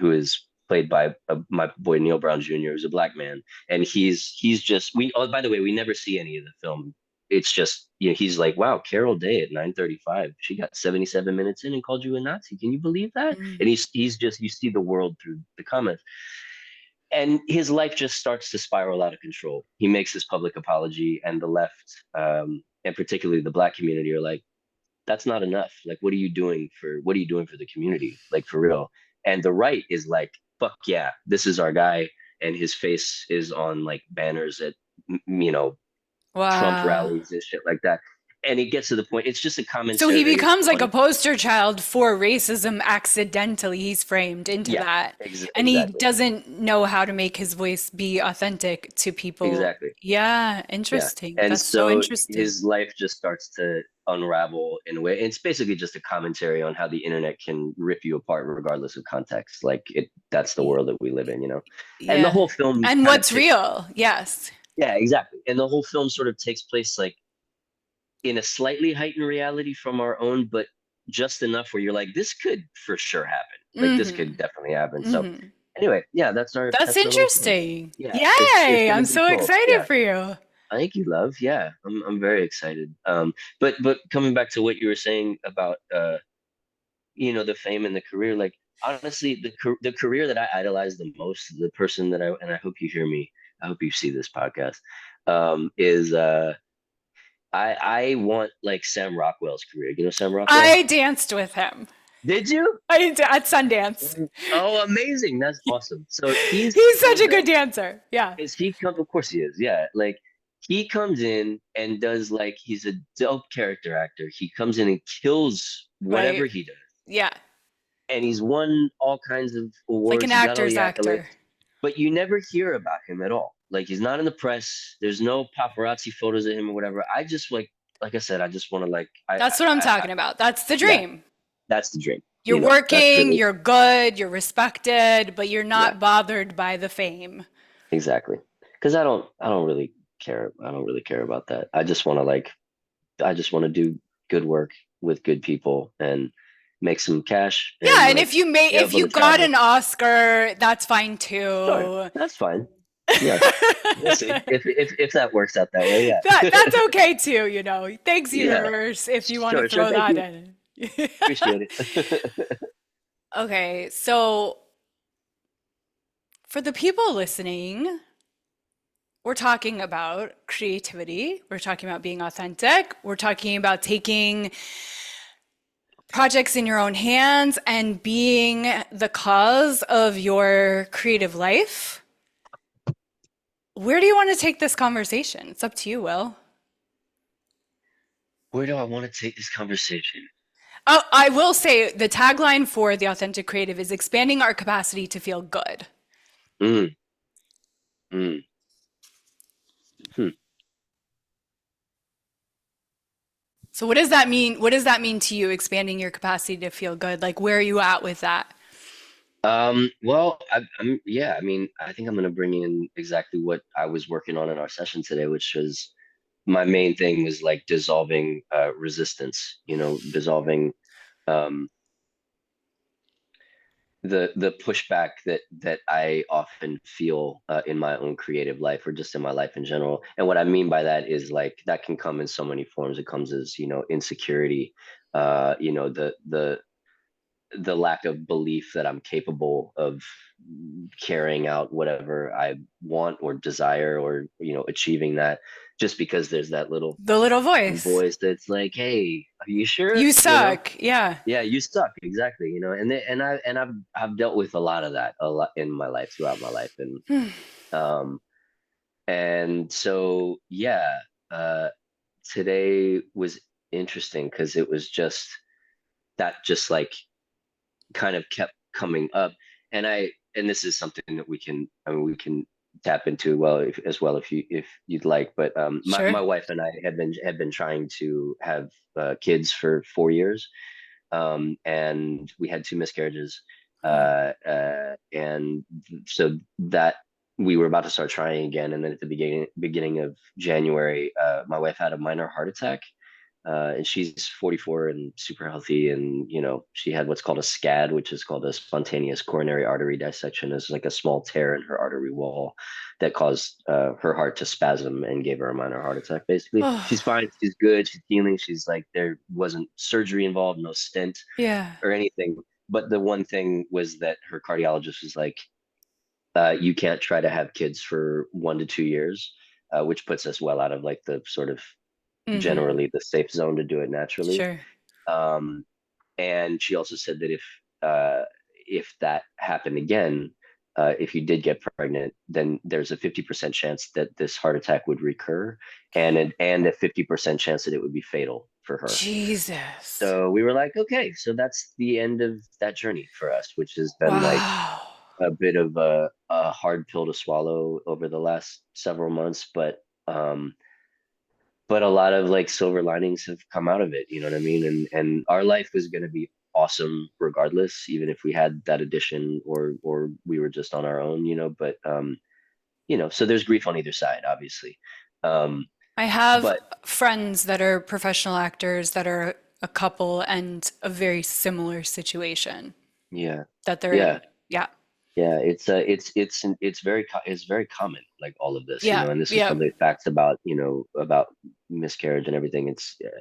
who is played by my boy Neil Brown Jr., who's a black man, and he's just we. Oh, by the way, we never see any of the film. It's just, he's like, "Wow, Carol Day at 9:35, she got 77 minutes in and called you a Nazi. Can you believe that?" And
mm.
he's just, you see the world through the comments, and his life just starts to spiral out of control. He makes this public apology, and the left, and particularly the black community, are like, "That's not enough. Like, what are you doing for the community? Like, for real." And the right is like, "Fuck yeah, this is our guy," and his face is on like banners at, you know Trump
Wow.
rallies and shit like that. And it gets to the point. It's just a
So he
commentary
becomes like a
on,
poster child for racism accidentally. He's framed into
yeah,
that. And he
exactly,
doesn't know how to make his voice be authentic to people.
exactly.
Yeah,
Yeah.
interesting.
And
That's so
so
interesting.
his life just starts to unravel in a way. It's basically just a commentary on how the internet can rip you apart regardless of context. Like, that's the
Y-
world that we live in. And the
Yeah.
whole film
And
kind of
what's
takes,
real? Yes.
yeah, exactly. And the whole film sort of takes place like in a slightly heightened reality from our own, but just enough where you're like, this could for sure happen. Like, this could
Hmm.
definitely happen. So
Hmm.
anyway, yeah, that's our
That's
that's our little film.
interesting.
Yeah, it's
Yay!
gonna
I'm
be
so
cool.
excited
Yeah.
for you.
Thank you, love. Yeah, I'm very excited. But coming back to what you were saying about the fame and the career, like, honestly, the career that I idolize the most, the person that I hope you hear me, I hope you see this podcast, is I want like Sam Rockwell's career. You know Sam Rockwell?
I danced with him.
Did you?
At Sundance.
Oh, amazing. That's awesome. So
He's such a good dancer. Yeah.
of course he is. Yeah. Like, he comes in and does, like, he's a dope character actor. He comes in and kills whatever
Right.
he does.
Yeah.
And he's won all kinds of
It's like an
awards. He's got all
actor's
the accolades,
actor.
but you never hear about him at all. Like, he's not in the press. There's no paparazzi photos of him or whatever. I just, like I said, I just want to, like,
That's what I'm talking about. That's the
yeah,
dream.
that's the dream.
You're
That's
working,
really,
you're good, you're respected, but you're
yeah.
not bothered by the fame.
Exactly. Because I don't really care. I don't really care about that. I just want to do good work with good people and make some cash
Yeah,
and,
and
like, be
if
able
you
to
got
travel.
an Oscar, that's fine
Sure,
too.
that's fine. Yeah, we'll see if that works out that way.
That's
Yeah.
okay too, you know. Thanks,
Yeah.
universe, if you want to
Sure.
throw
Thank
that
you.
in.
Appreciate it.
Okay, so for the people listening, we're talking about creativity. We're talking about being authentic. We're talking about taking projects in your own hands and being the cause of your creative life. Where do you want to take this conversation? It's up to you, Will.
Where do I want to take this conversation?
Oh, I will say the tagline for The Authentic Creative is expanding our capacity to feel good.
Mm, mm, hmm.
So what does that mean? What does that mean to you, expanding your capacity to feel good? Like, where are you at with that?
Well, yeah, I mean, I think I'm going to bring in exactly what I was working on in our session today, which was my main thing was like dissolving resistance, dissolving um, the pushback that I often feel in my own creative life or just in my life in general. And what I mean by that is, like, that can come in so many forms. It comes as, insecurity, the lack of belief that I'm capable of carrying out whatever I want or desire, or achieving that. just because there's that little
The little voice.
voice that's like, hey, are you sure?
You suck. Yeah.
Yeah, you suck, exactly. I've dealt with a lot of that a lot in my life, throughout my life. Um and so yeah, uh today was interesting because it was just that, just like kind of kept coming up. And this is something that we can tap into well, as well, if you'd like. But my
Sure.
wife and I have been trying to have kids for 4 years, and we had two miscarriages,
Oh.
and so that we were about to start trying again. And then at the beginning of January, my wife had a minor heart attack, and she's 44 and super healthy. And she had what's called a SCAD, which is called a spontaneous coronary artery dissection. It's like a small tear in her artery wall that caused her heart to spasm and gave her a minor heart attack. Basically, she's
Oh.
fine, she's good, she's healing. She's like, there wasn't surgery involved, no stent
Yeah.
or anything. But the one thing was that her cardiologist was like, you can't try to have kids for 1 to 2 years, which puts us well out of like the sort of
Mm-hmm.
generally the safe zone to do it naturally.
Sure.
Um, and she also said that if that happened again, if you did get pregnant, then there's a 50% chance that this heart attack would recur, and a 50% chance that it would be fatal for her.
Jesus.
So we were like, okay, so that's the end of that journey for us, which has been like
Wow.
a bit of a hard pill to swallow over the last several months. But a lot of like silver linings have come out of it, you know what I mean? And our life was going to be awesome regardless, even if we had that addition, or we were just on our own, but so there's grief on either side, obviously. um
I have
but
friends that are professional actors that are a couple and a very similar situation
yeah,
that they're
yeah,
in. Yeah.
yeah, it's very common, like all of this,
Yeah.
and this is
Yeah.
some of the facts about about miscarriage and everything. It's things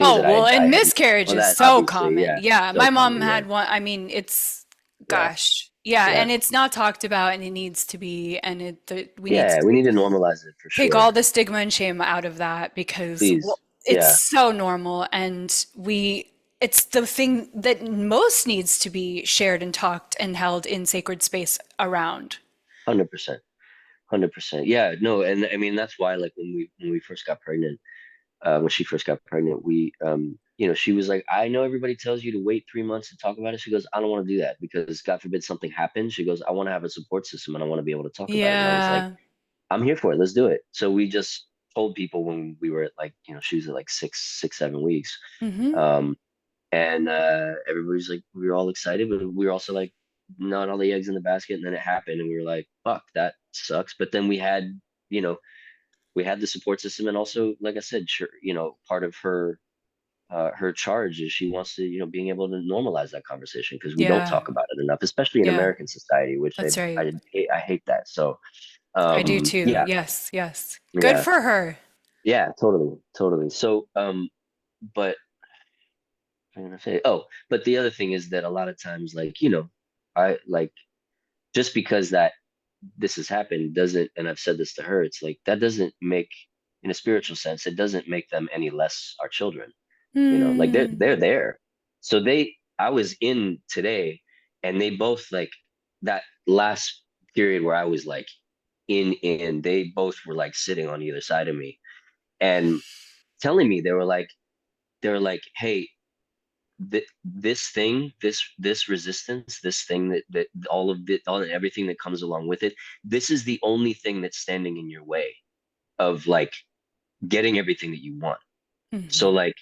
Oh,
that
well,
I
and
hadn't,
miscarriage
well,
is
that
so
obviously,
common.
yeah,
Yeah.
so
My mom
common, yeah,
had one. I mean, it's,
yeah,
gosh. Yeah.
yeah.
And it's not talked about and it needs to be. And we need
Yeah,
to
we need to normalize it for
take
sure.
all the stigma and shame out of that because, well,
Please.
it's
Yeah,
so normal. And it's the thing that most needs to be shared and talked and held in sacred space around.
100%. 100%. Yeah, no, and I mean that's why, like, when we first got pregnant, when she first got pregnant, we she was like, I know everybody tells you to wait 3 months to talk about it. She goes, I don't want to do that because God forbid something happens. She goes, I want to have a support system and I want to be able to talk about it. And I was like,
Yeah.
I'm here for it. Let's do it. So we just told people when we were at, like, she was at like 7 weeks.
Hmm.
Um, and everybody's like, we were all excited, but we were also like, not all the eggs in the basket. And then it happened, and we were like, fuck, that sucks. But then you know, we had the support system, and also, like I said, sure, part of her charge is she wants to, being able to normalize that conversation because we don't
Yeah.
talk about it enough, especially in
Yeah.
American society, which
That's right.
I hate that. So
I do too.
yeah,
Yes. Yes. Good
yeah,
for her.
yeah, totally, totally. So but I'm gonna say, oh, but the other thing is that a lot of times, like, I like, just because that this has happened doesn't, and I've said this to her, it's like that doesn't make, in a spiritual sense, it doesn't make them any less our children. Like,
Hmm.
they're there. So I was in today, and they both, like, that last period where I was like in, they both were like sitting on either side of me and telling me, they were like, hey, this thing, this resistance, this thing that all of it, all everything that comes along with it, this is the only thing that's standing in your way of, like, getting everything that you want. So,
Hmm.
like,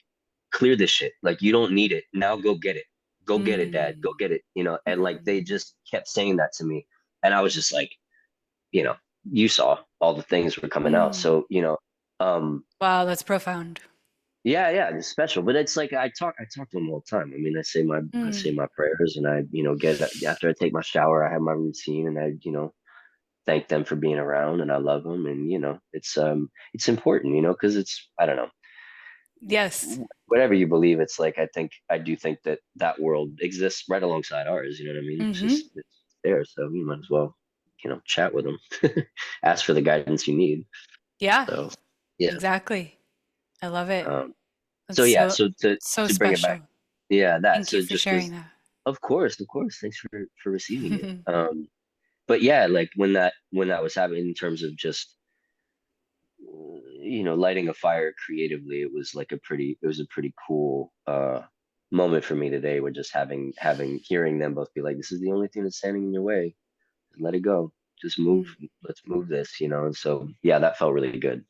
clear this shit. Like, you don't need it now. Go get it. Go get it, Dad. Go
Hmm.
get it. And, like, they just kept saying that to me, and I was just like, you know, you saw all the things were coming out.
Hmm.
So, um,
Wow, that's profound.
yeah, yeah, it's special. But it's like I talk to them all the time. I mean, I say
Mm.
my prayers, and I, get after I take my shower, I have my routine, and I, thank them for being around, and I love them, and it's important, because it's, I don't know,
Yes.
whatever you believe, it's like, I do think that that world exists right alongside ours. You know what I mean?
Hmm.
It's there, so you might as well, chat with them, ask for the guidance you need.
Yeah.
So. Yeah.
exactly. I love it.
Um,
That's
so yeah,
so,
so
so
to bring it back,
special.
yeah, that
Thank you
so
for
just
sharing
was,
that.
of course, thanks for receiving it. But yeah, like when that was happening in terms of just lighting a fire creatively, it was like it was a pretty cool moment for me today, with just hearing them both be like, this is the only thing that's standing in your way. Let it go. Just move.
Mm.
Let's move this, and so yeah, that felt really good.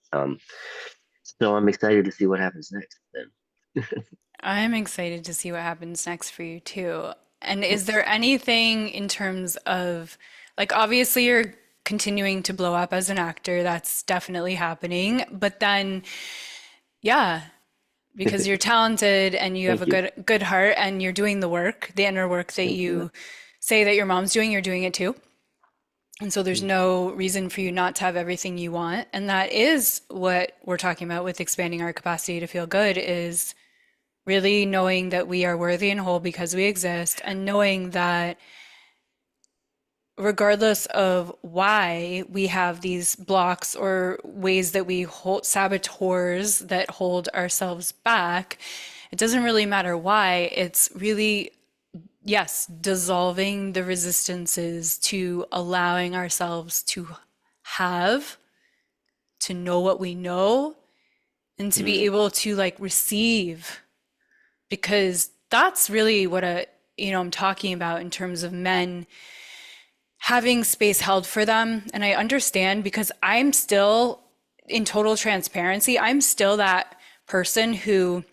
So I'm excited to see what happens next then.
I'm excited to see what happens next for you too. And is there anything in terms of, like, obviously you're continuing to blow up as an actor, that's definitely happening. But then, yeah, because you're talented and you have a
Thank you.
good heart and you're doing the work, the inner work that
Thank you.
you say that your mom's doing, you're doing it too. And so there's
Mm,
no reason for you not to have everything you want. And that is what we're talking about with expanding our capacity to feel good, is really knowing that we are worthy and whole because we exist, and knowing that regardless of why we have these blocks or ways that we hold saboteurs that hold ourselves back, it doesn't really matter why. It's really, yes, dissolving the resistances to allowing ourselves to have, to know what we know, and to be
mm,
able to like receive, because that's really what I'm talking about in terms of men having space held for them. And I understand, because I'm still, in total transparency, I'm still that person who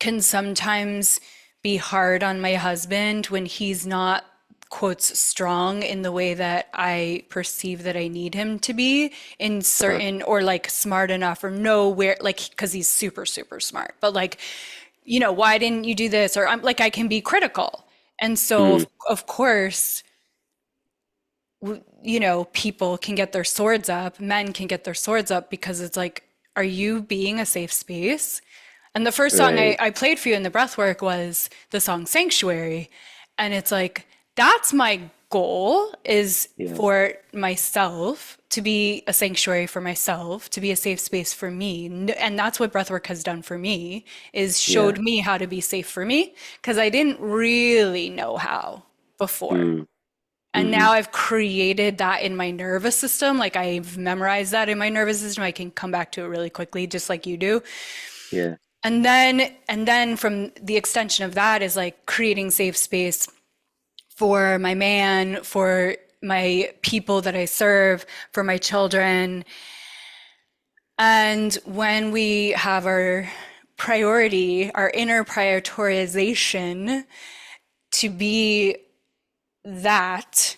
can sometimes be hard on my husband when he's not, quotes, strong in the way that I perceive that I need him to be in
uh,
certain, or like smart enough or know where, like, because he's super, super smart. But like, why didn't you do this? Or I'm like, I can be critical. And so,
mm,
of course, people can get their swords up, men can get their swords up, because it's like, are you being a safe space? And the first song I,
right.
I played for you in the breathwork was the song Sanctuary. And it's like, that's my goal, is
Yeah.
for myself to be a sanctuary for myself, to be a safe space for me. And that's what breathwork has done for me, is showed
Yeah.
me how to be safe for me, because I didn't really know how before.
Mm,
And
hmm.
now I've created that in my nervous system. Like, I've memorized that in my nervous system. I can come back to it really quickly, just like you do.
Yeah.
And then from the extension of that is like creating safe space for my man, for my people that I serve, for my children. And when we have our priority, our inner prioritization to be that,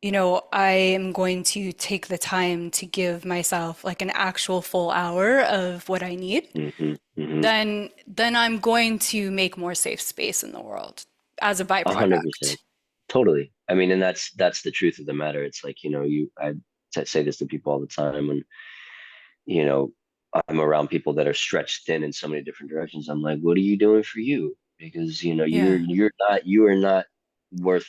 I am going to take the time to give myself like an actual full hour of what I need,
Hmm. Hmm.
then I'm going to make more safe space in the world as a
100%.
byproduct.
Totally. I mean, and that's the truth of the matter. It's like, I say this to people all the time when, you know, I'm around people that are stretched thin in so many different directions. I'm like, what are you doing for you? Because,
Yeah.
you are not worth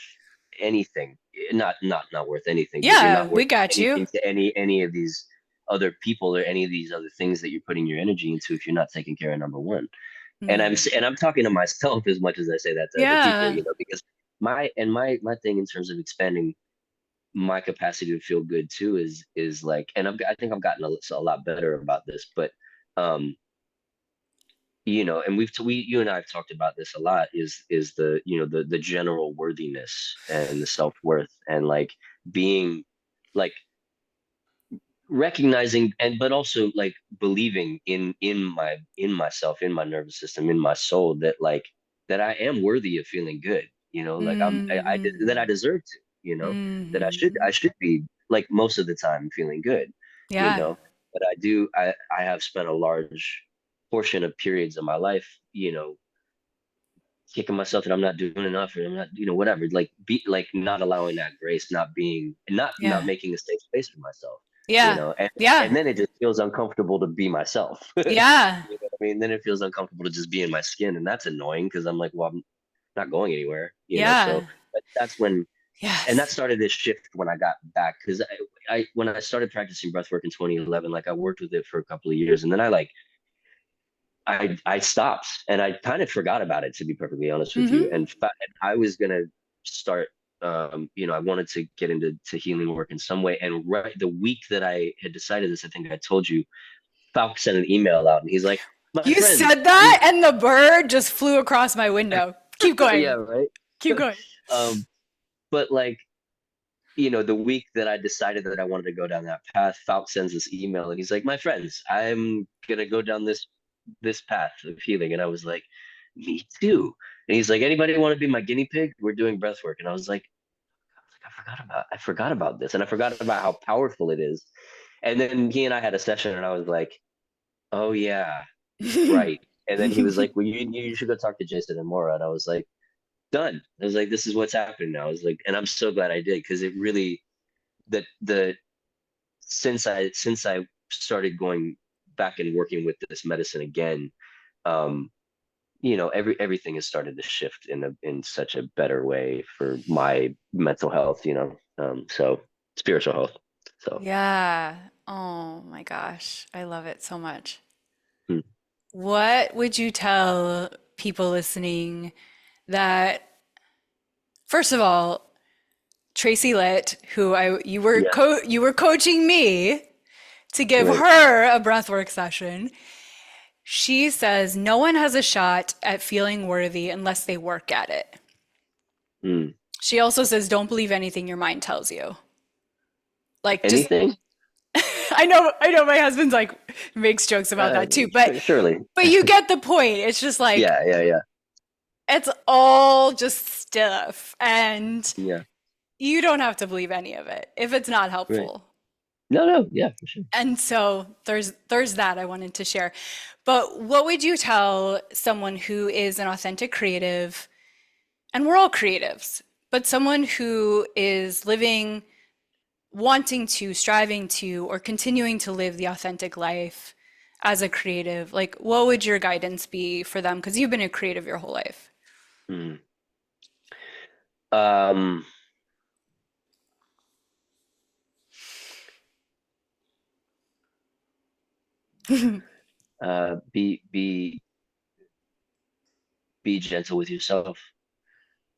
anything. Not worth anything, but you're
Yeah,
not
we
worth
got you.
anything to any of these other people, or any of these other things that you're putting your energy into, if you're not taking care of number one.
Mm.
And I'm talking to myself as much as I say that to other people,
Yeah.
because my thing in terms of expanding my capacity to feel good too is like, and I think I've gotten a lot better about this, but um and you and I have talked about this a lot, is the general worthiness and the self-worth, and like being like recognizing, and but also like believing in myself, in my nervous system, in my soul, that like that I am worthy of feeling good, like that I
Mm-hmm.
deserve to, that
Mm-hmm.
I should be, like, most of the time feeling good, you
Yeah.
know but I have spent a large portion of periods of my life, kicking myself that I'm not doing enough, or I'm not, whatever, like, be like, not allowing that grace, not being, not
Yeah.
making a safe space for myself,
Yeah.
and
Yeah.
then it just feels uncomfortable to be myself.
Yeah.
You know what I mean? Then it feels uncomfortable to just be in my skin, and that's annoying, because I'm like, well, I'm not going anywhere, so
Yeah.
that's when, and that
Yes.
started this shift when I got back, because I when I started practicing breathwork in 2011, like I worked with it for a couple of years, and then I stopped and I kind of forgot about it, to be perfectly honest with you.
Hmm.
And I was gonna start, I wanted to get into healing work in some way. And right the week that I had decided this, I think I told you, Falk sent an email out, and he's like, "My
You
friends,"
said that, and the bird just flew across my window. Keep
yeah,
going.
right.
Keep going.
um, but like, the week that I decided that I wanted to go down that path, Falk sends this email and he's like, "My friends, I'm gonna go down this path of healing." And I was like, "Me too." And he's like, "Anybody want to be my guinea pig? We're doing breath work." And I forgot about this, and I forgot about how powerful it is. And then he and I had a session, and I was like, "Oh yeah, right." And then he was like, "Well, you should go talk to Jason and Maura." And I was like, "Done." I was like, "This is what's happening now." I was like, and I'm so glad I did, because it really, the since I started going back and working with this medicine again, um, everything has started to shift in such a better way for my mental health, so spiritual health. So
Yeah. Oh my gosh. I love it so much.
hmm,
What would you tell people listening that, first of all, Tracy Litt, who
yeah,
you were coaching me to give
right.
her a breathwork session. She says no one has a shot at feeling worthy unless they work at it.
Hmm.
She also says don't believe anything your mind tells you. Like just
Anything?
I know my husband's like makes jokes about that too,
Surely.
but you get the point. It's just like
Yeah, yeah, yeah,
it's all just stuff and
yeah.
you don't have to believe any of it if it's not
Right.
helpful.
No, no, yeah, for sure.
And so there's that I wanted to share. But what would you tell someone who is an authentic creative, and we're all creatives, but someone who is living, wanting to, striving to, or continuing to live the authentic life as a creative? Like, what would your guidance be for them? Because you've been a creative your whole life.
Hmm. Um, be gentle with yourself.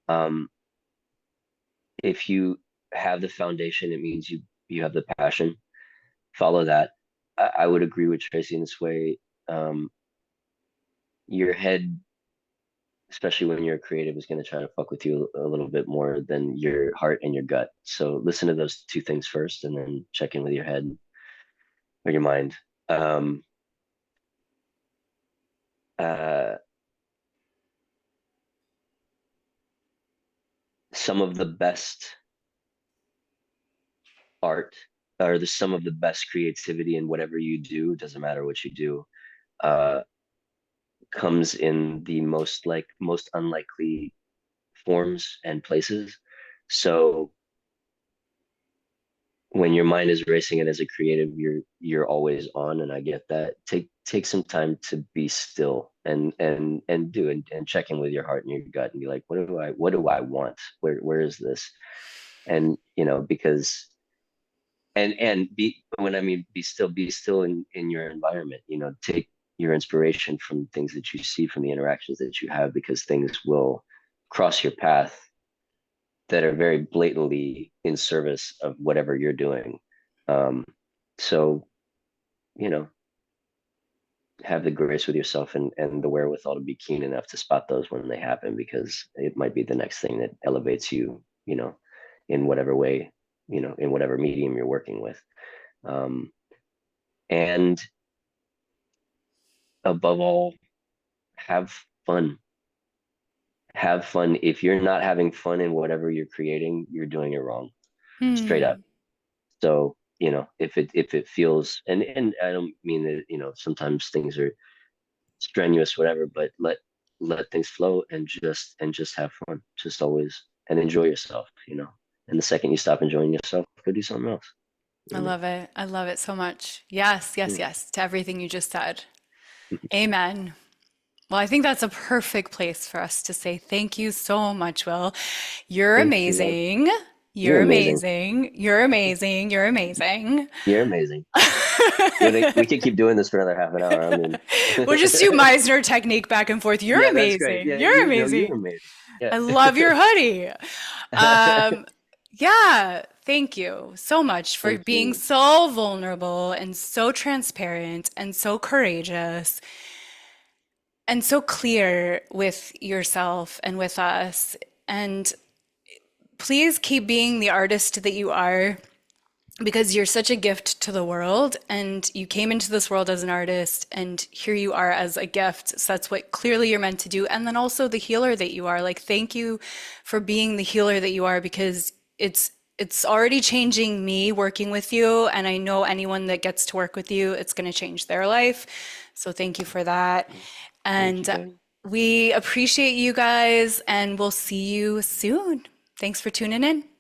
Um, if you have the foundation, it means you have the passion. Follow that. I would agree with Tracy in this way. Um, your head, especially when you're creative, is going to try to fuck with you a little bit more than your heart and your gut. So listen to those two things first, and then check in with your head or your mind. Um, uh, some of the best art, or some of the best creativity in whatever you do, doesn't matter what you do, uh, comes in the most unlikely forms and places. So when your mind is racing, and as a creative, you're always on, and I get that. Take some time to be still, and check in with your heart and your gut, and be like, what do I want? Where is this? And because, and be when I mean be still in your environment. Take your inspiration from things that you see, from the interactions that you have, because things will cross your path that are very blatantly in service of whatever you're doing. Um, so, you know, have the grace with yourself, and the wherewithal to be keen enough to spot those when they happen, because it might be the next thing that elevates you, in whatever way, in whatever medium you're working with. Um, and above all, have fun. Have fun. If you're not having fun in whatever you're creating, you're doing it wrong, straight up.
Hmm.
So, if it feels, and I don't mean that, sometimes things are strenuous, whatever, but let things flow, and just have fun. Just always, and enjoy yourself, And the second you stop enjoying yourself, go do something else.
I
You know
love it. I love it so much. Yes, yes,
what
yes, to everything you just said.
I mean?
Amen. Well, I think that's a perfect place for us to say thank you so much, Will. You're
Thank you, love.
amazing.
You're
You're
amazing.
amazing. You're amazing. You're amazing.
You're amazing. We could keep doing this for another half an hour. I mean,
We'll just do Meisner technique back and forth. You're
yeah, that's great.
amazing.
Yeah,
You're
you know, you're
amazing.
amazing. Yeah.
I love your hoodie. Um, yeah, thank you so much for
Thank
being
you.
so vulnerable and so transparent and so courageous and so clear with yourself and with us. And please keep being the artist that you are because you're such a gift to the world and you came into this world as an artist and here you are as a gift. So that's what clearly you're meant to do. And then also the healer that you are. Like, thank you for being the healer that you are because it's already changing me working with you. And I know anyone that gets to work with you, it's going to change their life. So thank you for that.
Thank you,
And
Patty.
we appreciate you guys and we'll see you soon. Thanks for tuning in.